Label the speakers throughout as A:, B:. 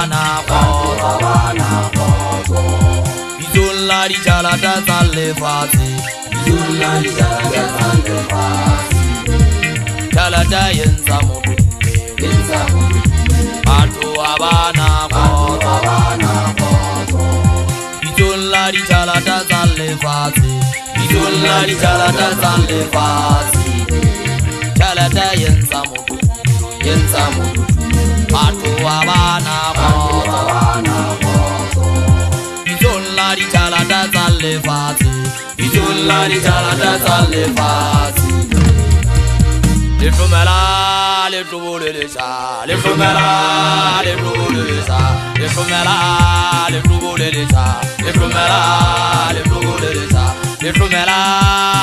A: bana koto Bizola di jalata tale fati Bizola di jalata tale fati Jalata yenza mutu Atu abana koto Bizola di jalata tale fati Bizola di jalata tale fati Jalata yenza mutu Atu abana koto Bizola di jalata tale fati Bizola di jalata tale fati Le flumela, le flumele le sa, le flumela, le flumele le sa, le flumela, le flumele le sa, le flumela, le flumele le sa, le flumela,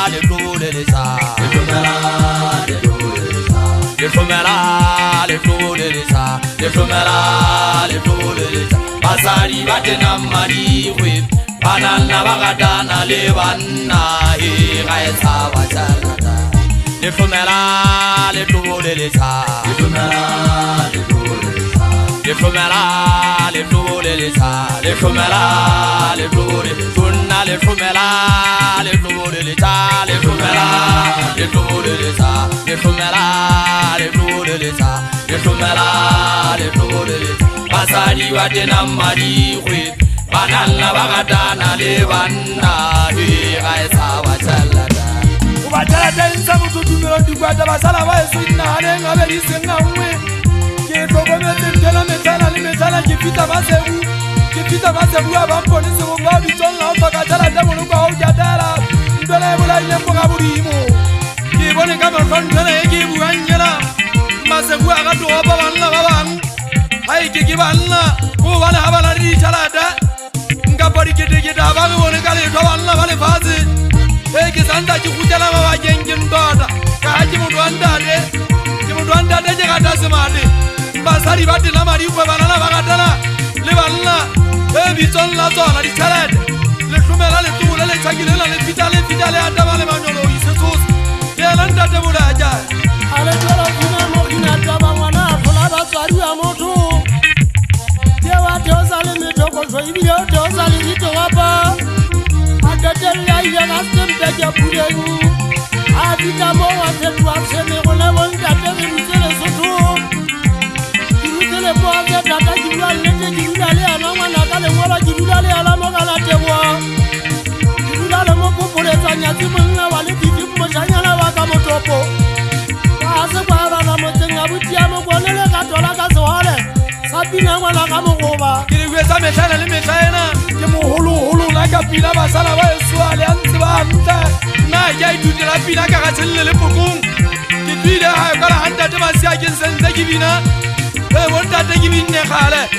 A: le flumele le sa, le flumela, le flumele le sa, le flumela, le flumele le sa, le flumela, le flumele le sa. Basari batena mari we, banana bagadana le banna he gaisa bachala. Le flumela, le flumele le sa, le flumela, le flumele le sa, le flumela, le flumele le sa, le flumela, le flumele, tunna le flumela, le flumele le sa, le flumela, le flumele le sa, le flumela, le flumele le sa, le flumela, le flumele le sa. Basari batena mari we, banana bagadana le banna he gaisa bachala. Batala densa mutu tumelo digwada basala wa swina harenga beli senga umwe ke togo metela metala ni metala kipita basebu abamboni sebo ngabi tonga bakatala demulu kwa ujadala ndole bula ile mboga burimo ke bone kama fondele yeki buanyela masebu agatu oba banna baban hai ke kibanna ko bana habala ri chalada ngapari kete abaga bone kale to banna bale fazi Eke sanda chikutela mama jengi mdoda Kaji mudwandade jekata semade Mbasari bati na marikwe banana bagatala Le banana Ebi tonla tola di chalade Le shumela le tule le chagilela le fitale Adama le manyolo isesus Yelanda te mudaja Ale tola kina mokina taba wana Kola basari ya moto Yewa teosa le metoko Shoibio teosa le hito wapa Agatella yanaste mbeja purengu Adika mowa tetu aseme Kone wonga tebe mutele soto Jirutele moaze tata jirula lete jirula le anama Nakale wala jirula le alama kana tewa Jirula le moko pole sanyati mwenga Wale titi mmoshanya na waka motopo Waase kwa wana motenga butia Mokwanele katola kasohale Sabina wana kamokoba Kiriweza metana li metana Kemu hulu na kapila basala wa Suale antiba anta Na yai tuti la pina kakatele le pokung Kitwide hayo kala hanta temasiya kinsenze kibina Wonta te kibine khale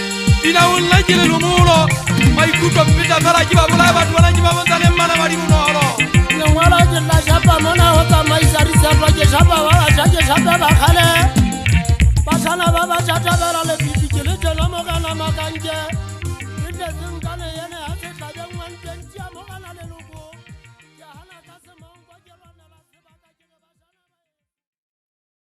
A: Bina wunla kile lumulo Maikuto mpita kala kiba bula Batu wana kiba montane mana mari munolo Nwala jela shapa mona hota maisari Sapa je shapa wala shake